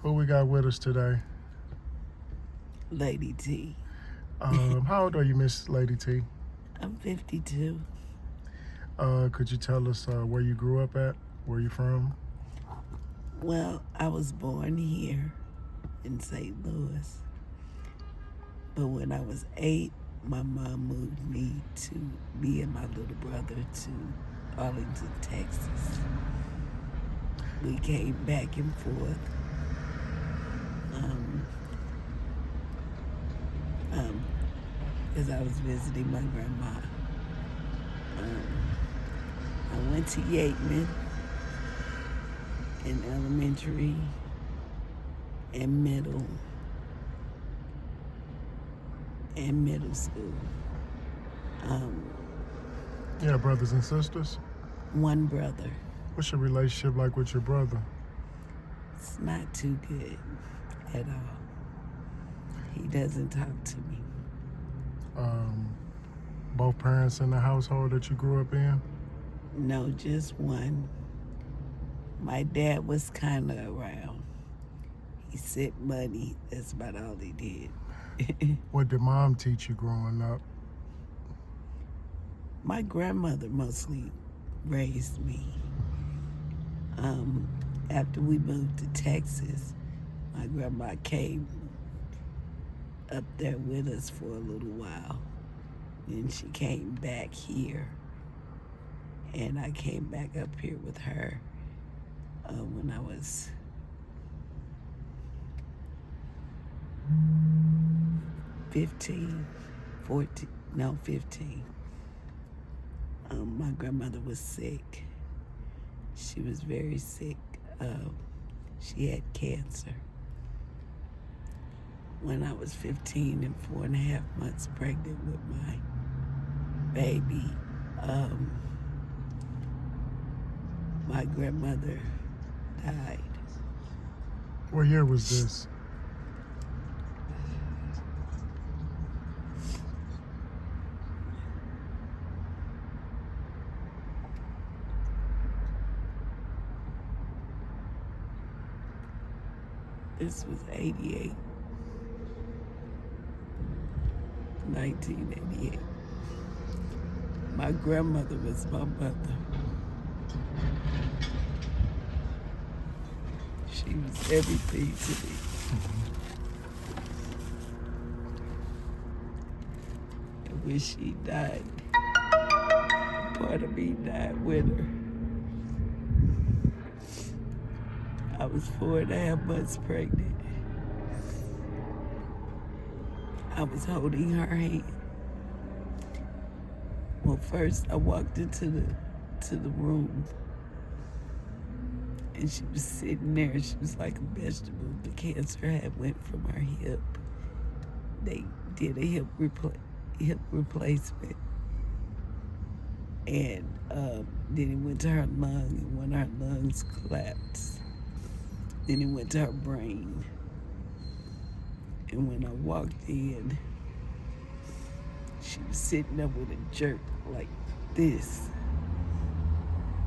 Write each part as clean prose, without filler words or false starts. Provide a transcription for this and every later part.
Who we got with us today? Lady T. How old are you, Miss Lady T? I'm 52. Could you tell us where you grew up at? Where you from? Well, I was born here in St. Louis. But when I was 8, my mom moved me and my little brother to Arlington, Texas. We came back and forth. Because I was visiting my grandma. I went to Yateman in elementary and middle school. Yeah, brothers and sisters. One brother. What's your relationship like with your brother? It's not too good at all. He doesn't talk to me. Both parents in the household that you grew up in? No, just one. My dad was kind of around. He sent money. That's about all he did. What did mom teach you growing up? My grandmother mostly raised me. After we moved to Texas, my grandma came up there with us for a little while. Then she came back here, and I came back up here with her when I was 15. My grandmother was sick. She was very sick. She had cancer. When I was 15 and 4.5 months pregnant with my baby, my grandmother died. What year was this? This was 88. 1988. My grandmother was my mother. She was everything to me. And when she died, part of me died with her. I was 4.5 months pregnant. I was holding her hand. Well, first I walked into the room, and she was sitting there. She was like a vegetable. The cancer had went from her hip. They did a hip replacement, and then it went to her lung, and one of her lungs collapsed. Then it went to her brain. And when I walked in, she was sitting up with a jerk like this.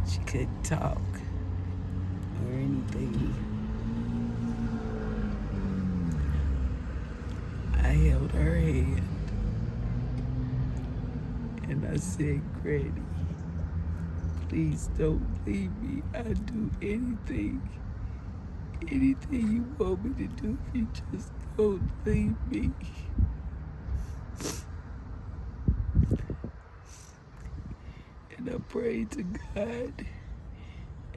She couldn't talk or anything. I held her hand and I said, "Granny, please don't leave me. I'd do anything you want me to do if you just don't leave me." And I prayed to God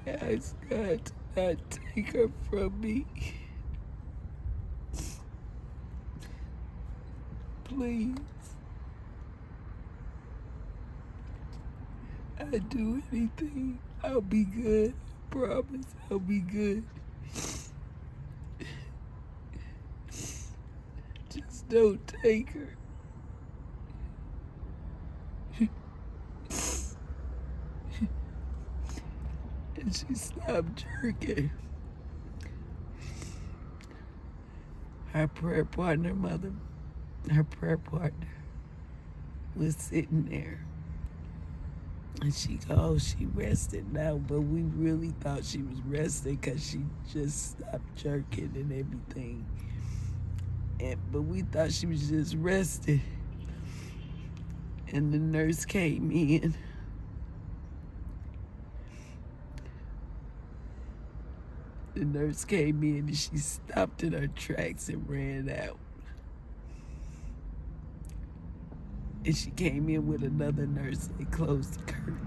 and asked God to not take her from me. Please. I'd do anything. I'll be good. I promise I'll be good. Just don't take her. And she stopped jerking. Her prayer partner was sitting there. And she go, oh, she rested now, but we really thought she was resting because she just stopped jerking and everything. But we thought she was just resting. And the nurse came in. The nurse came in and she stopped in her tracks and ran out. And she came in with another nurse and they closed the curtain.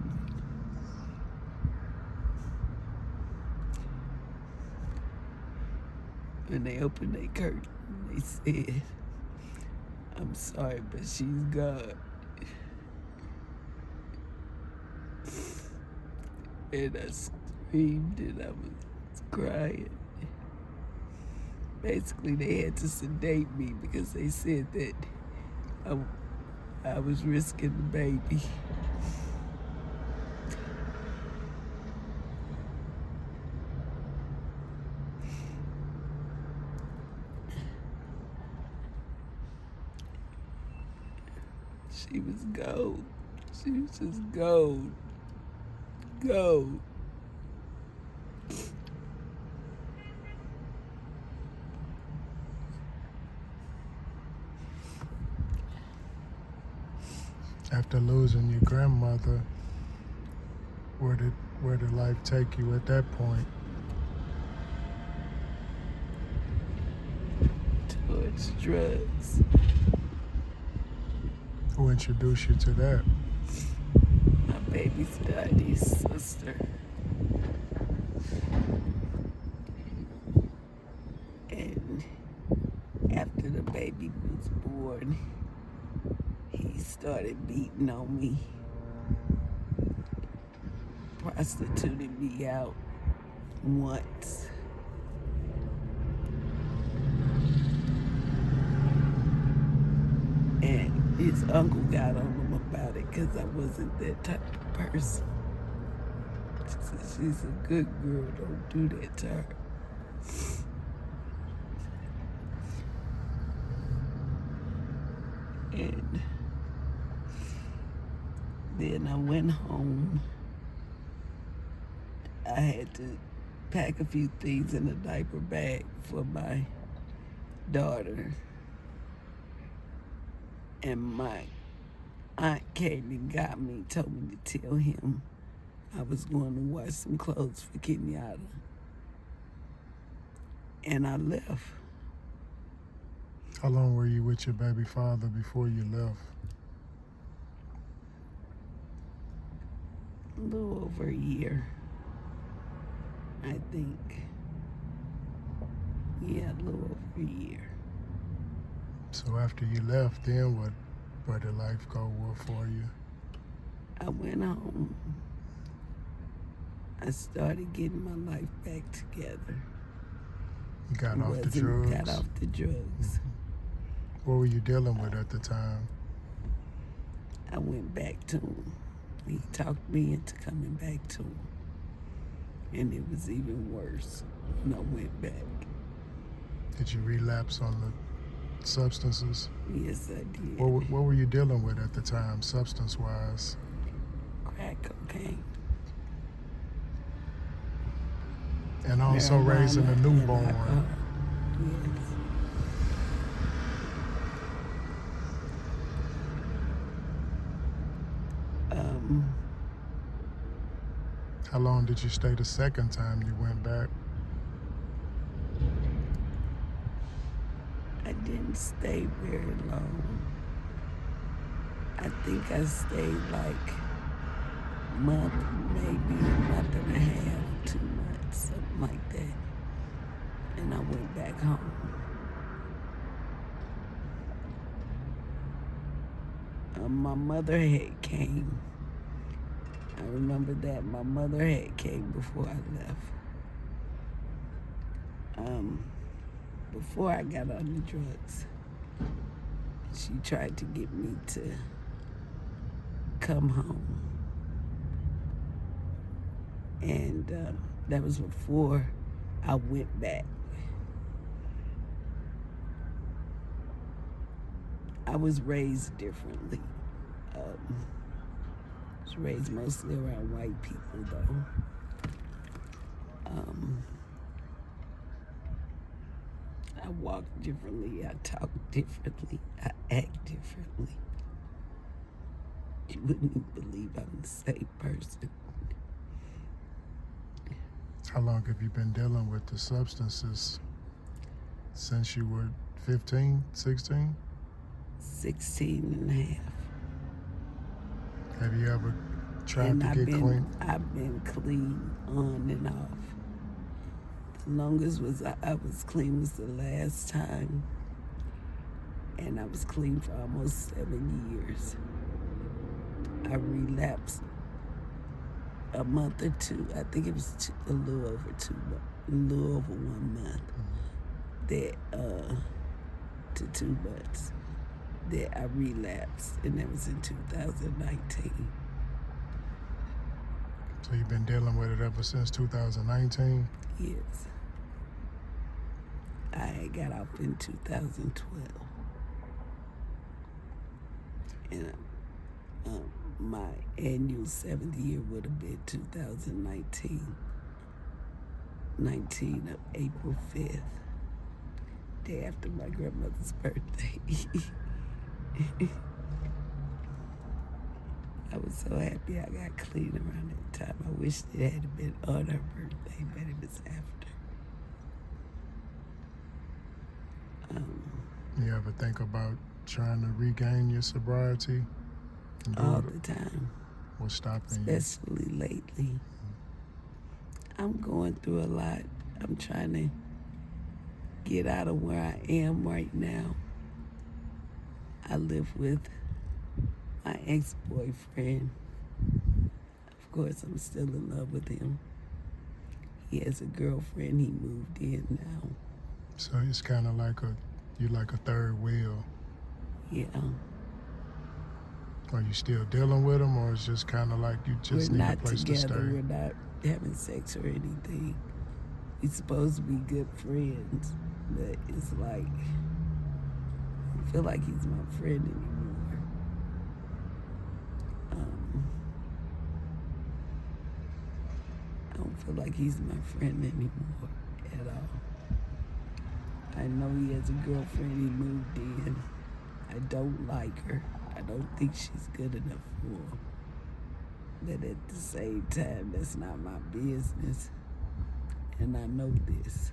When they opened their curtain, they said, I'm sorry, but she's gone. And I screamed and I was crying. Basically, they had to sedate me because they said that I was risking the baby. She was gold. She was just gold. Gold. After losing your grandmother, where did life take you at that point? Towards drugs. Who introduced you to that? My baby's daddy's sister. And after the baby was born, he started beating on me, prostituted me out once. And his uncle got on him about it because I wasn't that type of person. She said, she's a good girl, don't do that to her. And then I went home. I had to pack a few things in a diaper bag for my daughter. And my aunt came and got me, told me to tell him I was going to wash some clothes for Kenyatta. And I left. How long were you with your baby father before you left? A little over a year, I think. Yeah, a little over a year. So after you left, then where did life go for you? I went home. I started getting my life back together. You got off the drugs? Got off the drugs. What were you dealing with at the time? I went back to him. He talked me into coming back to him. And it was even worse when I went back. Did you relapse on the substances? Yes, I did. What were you dealing with at the time, substance-wise? Crack cocaine. And also raising a newborn. Yes. How long did you stay the second time you went back? I didn't stay very long. I think I stayed like a month, maybe a month and a half, 2 months, something like that. And I went back home. My mother had came. I remember that my mother had came before I left. Before I got on the drugs, she tried to get me to come home. And that was before I went back. I was raised differently. was raised mostly around white people, though. I walk differently, I talk differently, I act differently. You wouldn't even believe I'm the same person. How long have you been dealing with the substances? Since you were 15, 16? 16 and a half. Have you ever tried And to get clean? I've been clean on and off. The longest I was clean was the last time. And I was clean for almost 7 years. I relapsed a month or two. I think it was a little over 1 month. That to 2 months that I relapsed, and that was in 2019. So you've been dealing with it ever since 2019? Yes. I had got off in 2012. And my annual 7th year would have been 2019. 19 of April 5th. Day after my grandmother's birthday. I was so happy I got clean around that time. I wish it had been on her birthday, but it was after. You ever think about trying to regain your sobriety? All the time. What's stopping you? Especially lately. I'm going through a lot. I'm trying to get out of where I am right now. I live with my ex-boyfriend. Of course, I'm still in love with him. He has a girlfriend. He moved in now. So it's kind of like you're like a third wheel. Yeah. Are you still dealing with him, or it's just kind of like you just We're need a not place together. to stay? We're not having sex or anything. We're supposed to be good friends, but it's like I don't feel like he's my friend anymore. I don't feel like he's my friend anymore at all. I know he has a girlfriend. He moved in. I don't like her. I don't think she's good enough for him. But at the same time, that's not my business. And I know this.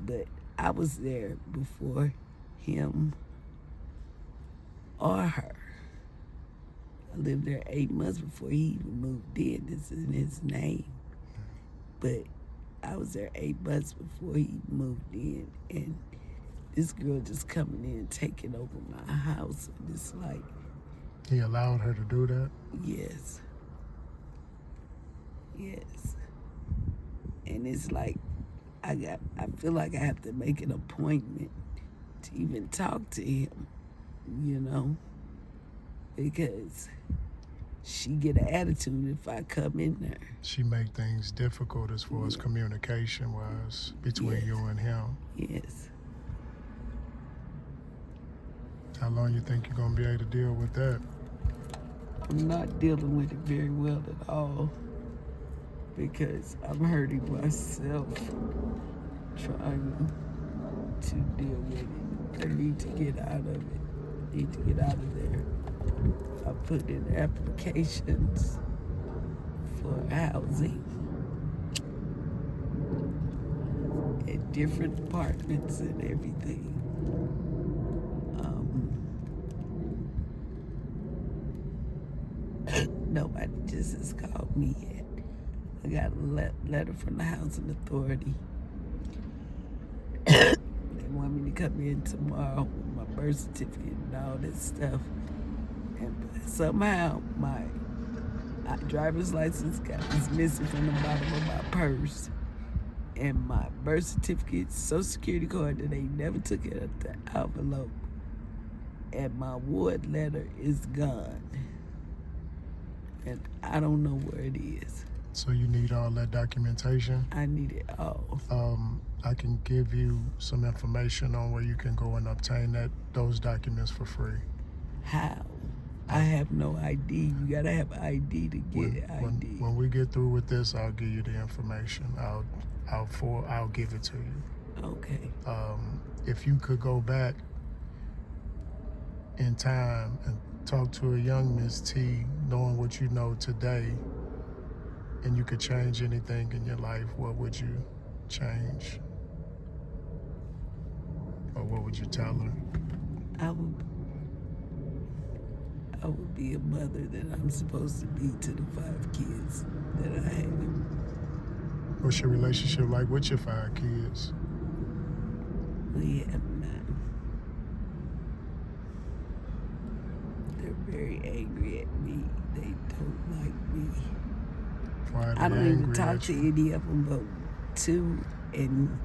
But I was there before him or her. I lived there 8 months before he even moved in. It's in his name. But I was there 8 months before he moved in. And this girl just coming in, taking over my house. And it's like... He allowed her to do that? Yes. Yes. And it's like, I feel like I have to make an appointment to even talk to him, you know? Because she get an attitude if I come in there. She make things difficult as far as communication-wise between you and him. Yes. How long you think you're going to be able to deal with that? I'm not dealing with it very well at all because I'm hurting myself trying to deal with it. I need to get out of it. I need to get out of there. I put in applications for housing at different apartments and everything. Nobody just has called me yet. I got a letter from the Housing Authority. They want me to come in tomorrow with my birth certificate and all that stuff. And somehow my driver's license is missing from the bottom of my purse. And my birth certificate, social security card that they never took it out the envelope. And my ward letter is gone. And I don't know where it is. So you need all that documentation? I need it all. I can give you some information on where you can go and obtain those documents for free. How? I have no ID. You gotta have ID to get ID. When we get through with this, I'll give you the information. I'll give it to you. Okay. If you could go back in time and talk to a young Miss T, knowing what you know today, and you could change anything in your life, what would you change? Or what would you tell her? I would be a mother that I'm supposed to be to the 5 kids that I have. What's your relationship like with your 5 kids? We have none. They're very angry at me. They don't like me. Why are they I don't even angry talk at to you? any of them but 2, and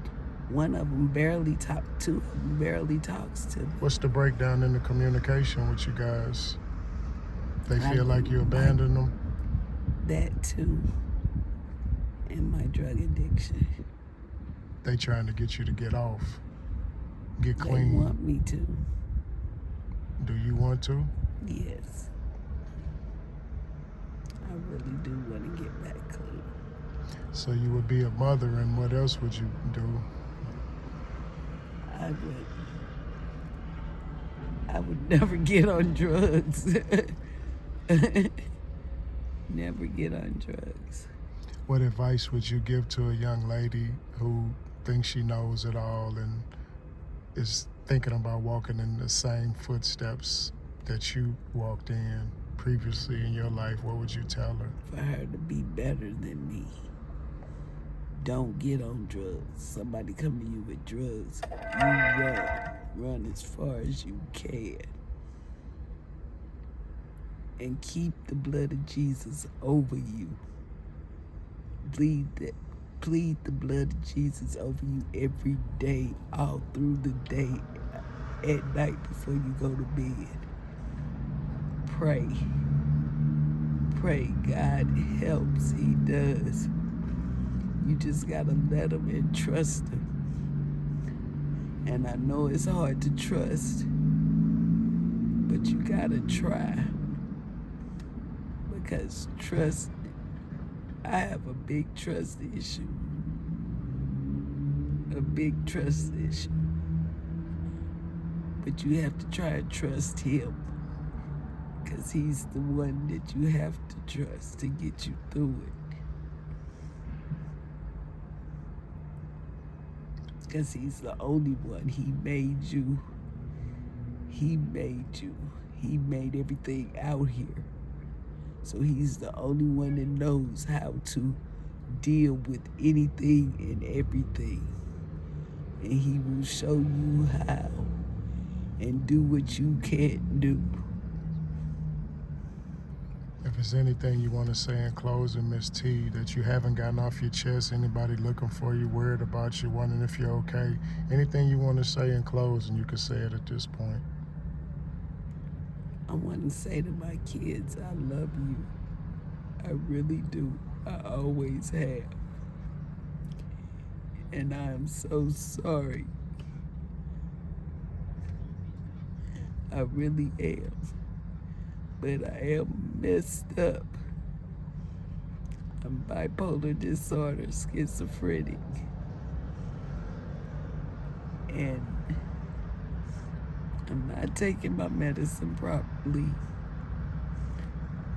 one of them barely talk. 2 of them barely talks to me. What's the breakdown in the communication with you guys? They I feel like you abandoned them? That too, and my drug addiction. They trying to get you to get off, get clean. They want me to. Do you want to? Yes. I really do want to get back clean. So you would be a mother, and what else would you do? I would never get on drugs. Never get on drugs. What advice would you give to a young lady who thinks she knows it all and is thinking about walking in the same footsteps that you walked in previously in your life? What would you tell her? For her to be better than me. Don't get on drugs. Somebody come to you with drugs, you run. Run as far as you can. And keep the blood of Jesus over you. Plead the blood of Jesus over you every day, all through the day, at night before you go to bed. Pray. Pray. God helps. He does. You just gotta let him and trust him. And I know it's hard to trust, but you gotta try. Because trust, I have a big trust issue. A big trust issue. But you have to try and trust him. Because he's the one that you have to trust to get you through it. Because he's the only one. He made you. He made you. He made everything out here. So he's the only one that knows how to deal with anything and everything. And he will show you how and do what you can't do. If there's anything you want to say in closing, Miss T, that you haven't gotten off your chest, anybody looking for you, worried about you, wondering if you're okay, anything you want to say in closing, you can say it at this point. I want to say to my kids, I love you. I really do. I always have. And I am so sorry. I really am. But I am messed up. I'm bipolar disorder, schizophrenic. And I'm not taking my medicine properly,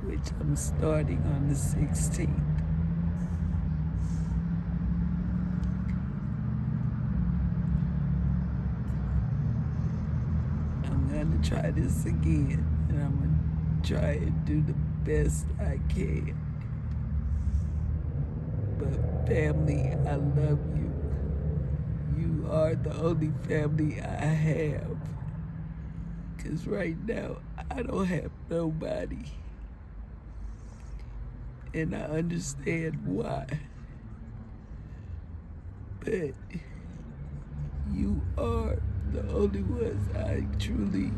which I'm starting on the 16th. I'm gonna try this again, and I'm gonna try and do the best I can. But family, I love you. You are the only family I have. 'Cause right now, I don't have nobody. And I understand why. But you are the only ones I truly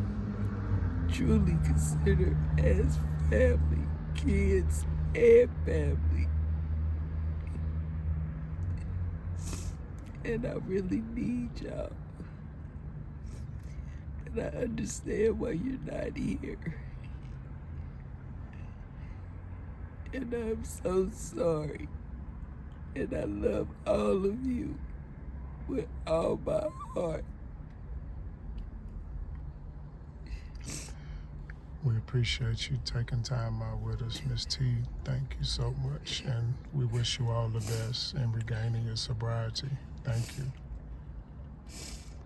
consider as family, kids and family. And I really need y'all. And I understand why you're not here. And I'm so sorry. And I love all of you with all my heart. We appreciate you taking time out with us, Miss T. Thank you so much. And we wish you all the best in regaining your sobriety. Thank you.